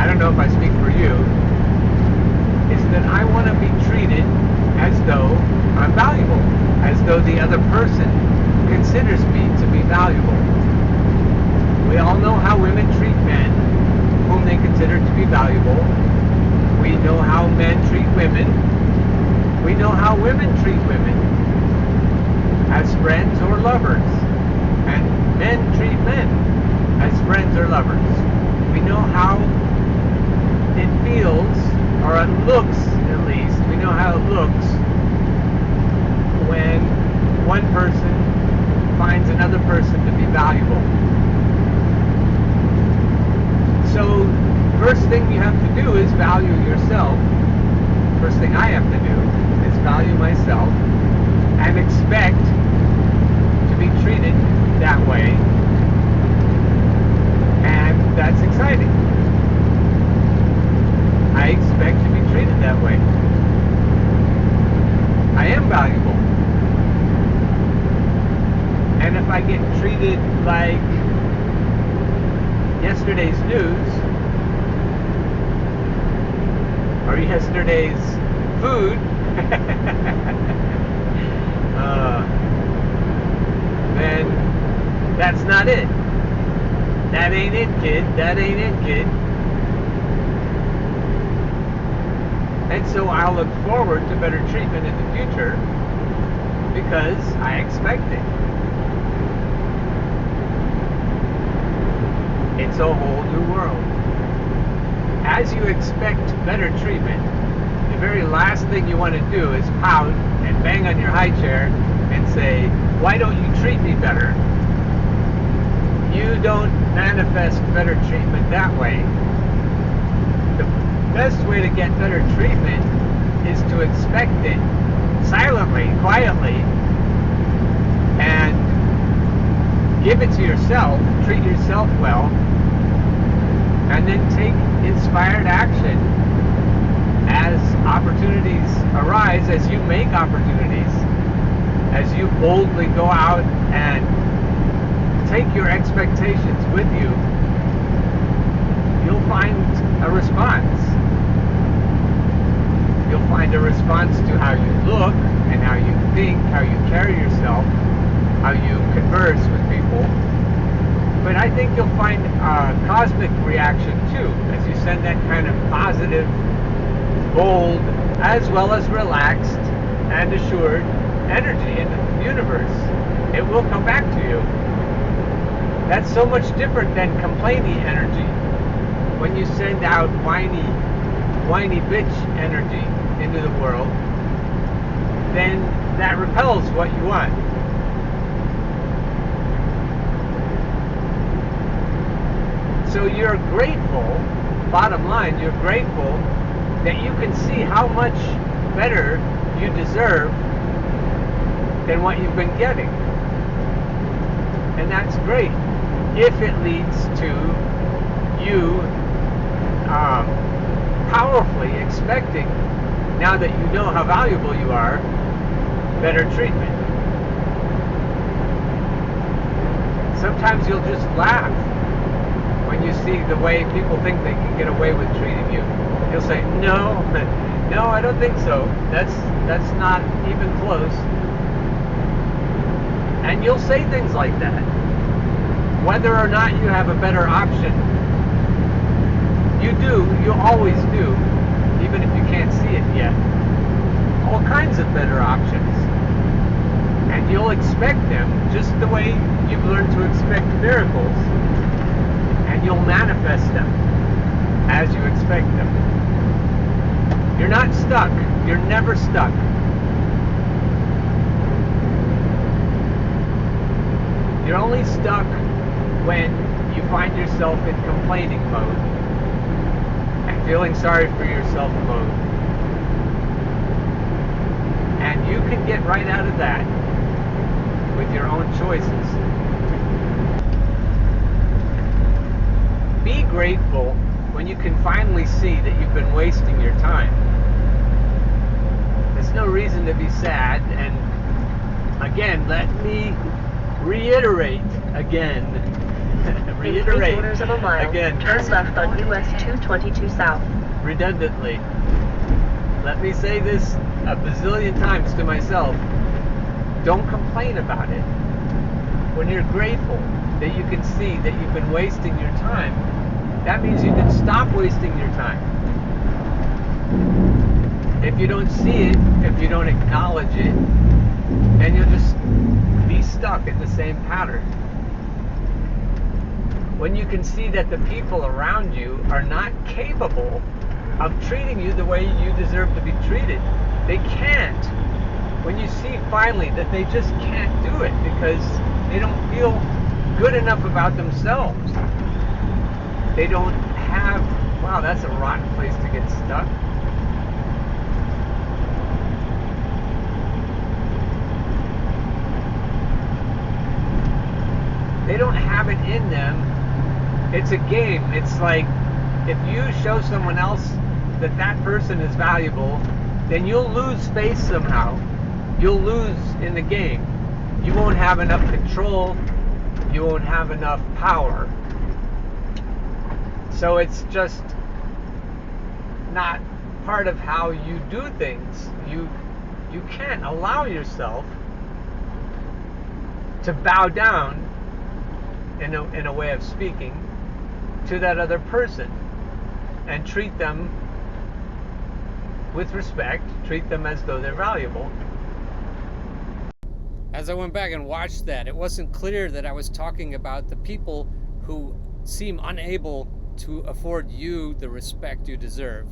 I don't know if I speak for you, is that I want to be treated as though I'm valuable, as though the other person considers me to be valuable. We all know how women treat men whom they consider to be valuable. We know how men treat women. We know how women treat women as friends or lovers. And men treat men as friends or lovers. We know how it feels, or it looks at least, we know how it looks when one person finds another person to be valuable. So, first thing you have to do is value yourself. First thing I have to do is value myself and expect to be treated that way. And that's exciting. I expect to be treated that way. I am valuable. And if I get treated like yesterday's news or yesterday's food, then that's not it. That ain't it, kid. That ain't it, kid. And so I'll look forward to better treatment in the future because I expect it. It's a whole new world. As you expect better treatment, the very last thing you want to do is pout and bang on your high chair and say, why don't you treat me better? You don't manifest better treatment that way. The best way to get better treatment is to expect it silently, quietly, and give it to yourself, treat yourself well, and then take inspired action as opportunities arise, as you make opportunities, as you boldly go out and take your expectations with you. You'll find a response. You'll find a response to how you look and how you think, how you carry yourself, how you converse with people. But I think you'll find a cosmic reaction too, as you send that kind of positive, bold, as well as relaxed and assured energy into the universe. It will come back to you. That's so much different than complaining energy. When you send out whiny bitch energy into the world, then that repels what you want. So you're grateful, bottom line, you're grateful that you can see how much better you deserve than what you've been getting. And that's great if it leads to you powerfully expecting, now that you know how valuable you are, better treatment. Sometimes you'll just laugh when you see the way people think they can get away with treating you. You'll say, no, I don't think so. That's not even close. And you'll say things like that. Whether or not you have a better option, you always do, even if you can't see it yet. All kinds of better options. And you'll expect them just the way you've learned to expect miracles. And you'll manifest them as you expect them. You're not stuck. You're never stuck. You're only stuck when you find yourself in complaining mode and feeling sorry for yourself mode. And you can get right out of that with your own choices. Be grateful when you can finally see that you've been wasting your time. There's no reason to be sad. And again, let me reiterate again, reiterate, in 3/4 of a mile, again, turn left on US 222 South. redundantly, let me say this a bazillion times to myself. Don't complain about it. When you're grateful that you can see that you've been wasting your time, that means you can stop wasting your time. If you don't see it, if you don't acknowledge it, then you'll just be stuck in the same pattern. When you can see that the people around you are not capable of treating you the way you deserve to be treated, they can't. When you see finally that they just can't do it because they don't feel good enough about themselves. They don't have, wow, that's a rotten place to get stuck. They don't have it in them. It's a game. It's like if you show someone else that that person is valuable, then you'll lose space somehow. You'll lose in the game. You won't have enough control. You won't have enough power. So it's just not part of how you do things. You can't allow yourself to bow down, in a way of speaking, to that other person and treat them with respect, treat them as though they're valuable. As I went back and watched that, it wasn't clear that I was talking about the people who seem unable to afford you the respect you deserve.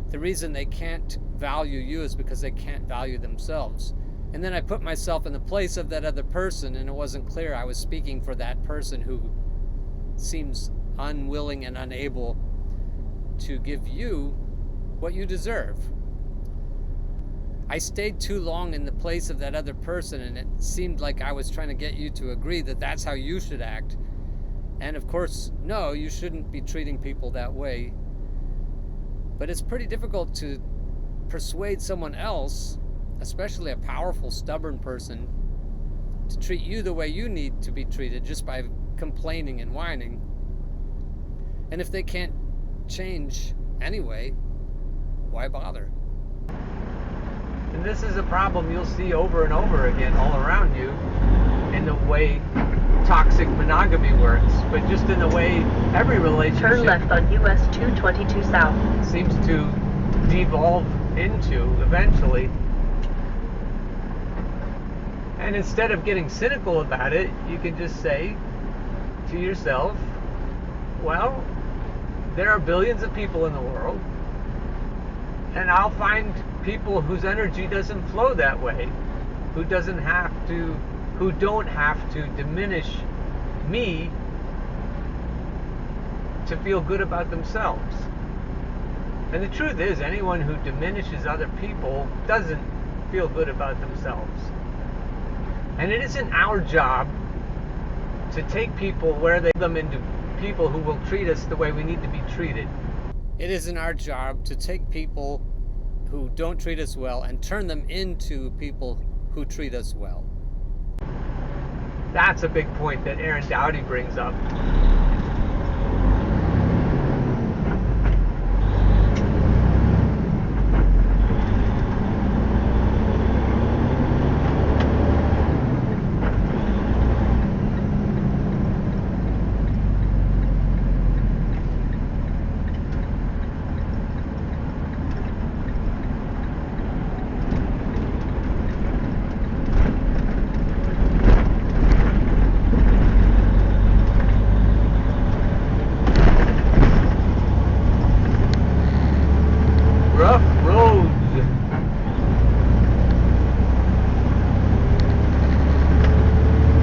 The reason they can't value you is because they can't value themselves. And then I put myself in the place of that other person, and it wasn't clear I was speaking for that person who seems unwilling and unable to give you what you deserve. I stayed too long in the place of that other person, and it seemed like I was trying to get you to agree that that's how you should act. And of course, no, you shouldn't be treating people that way. But it's pretty difficult to persuade someone else, especially a powerful, stubborn person, to treat you the way you need to be treated just by complaining and whining. And if they can't change anyway, why bother? And this is a problem you'll see over and over again all around you in the way toxic monogamy works, but just in the way every relationship Turn left on US 222 South. seems to devolve into eventually. And instead of getting cynical about it, you can just say to yourself, well, there are billions of people in the world, and I'll find people whose energy doesn't flow that way, who don't have to diminish me to feel good about themselves. And the truth is, anyone who diminishes other people doesn't feel good about themselves. And it isn't our job to take people where they them into people who will treat us the way we need to be treated. It isn't our job to take people who don't treat us well and turn them into people who treat us well. That's a big point that Aaron Dowdy brings up. Rough roads.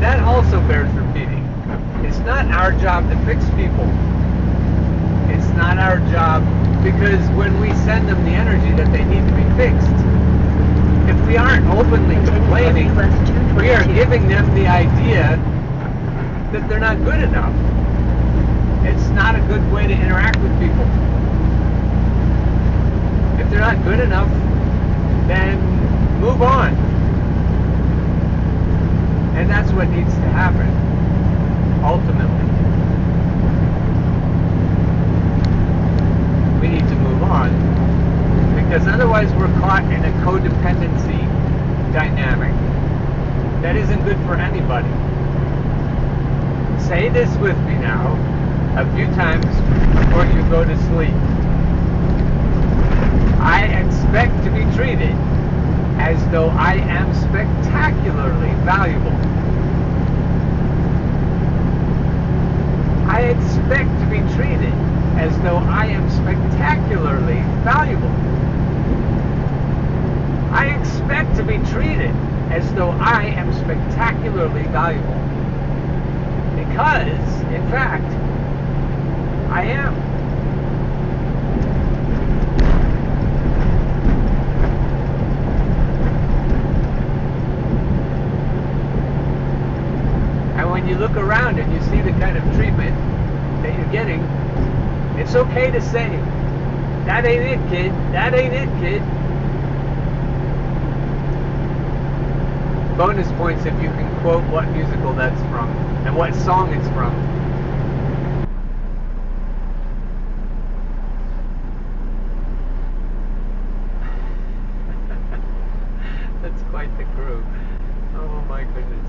That also bears repeating. It's not our job to fix people. It's not our job, because when we send them the energy that they need to be fixed, if we aren't openly complaining, we are giving them the idea that they're not good enough. It's not a good way to interact with people. If they're not good enough, then move on. And that's what needs to happen. ultimately. We need to move on, because otherwise we're caught in a codependency dynamic that isn't good for anybody. Say this with me now a few times before you go to sleep. I expect to be treated as though I am spectacularly valuable. I expect to be treated as though I am spectacularly valuable. I expect to be treated as though I am spectacularly valuable. Because, in fact, I am. And when you look around and you see the kind of treatment that you're getting, it's okay to say, that ain't it, kid. That ain't it, kid. Bonus points if you can quote what musical that's from and what song it's from. That's quite the crew. Oh my goodness.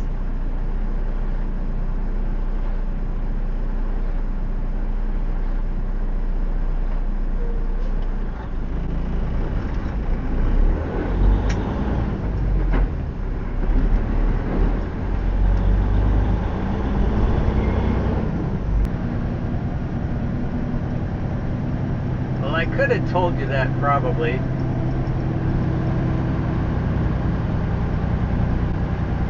Well, I could have told you that probably.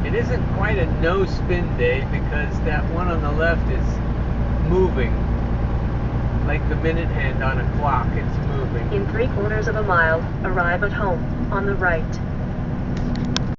It isn't quite a no-spin day because that one on the left is moving. Like the minute hand on a clock, it's moving. In 3/4 of a mile, arrive at home, on the right.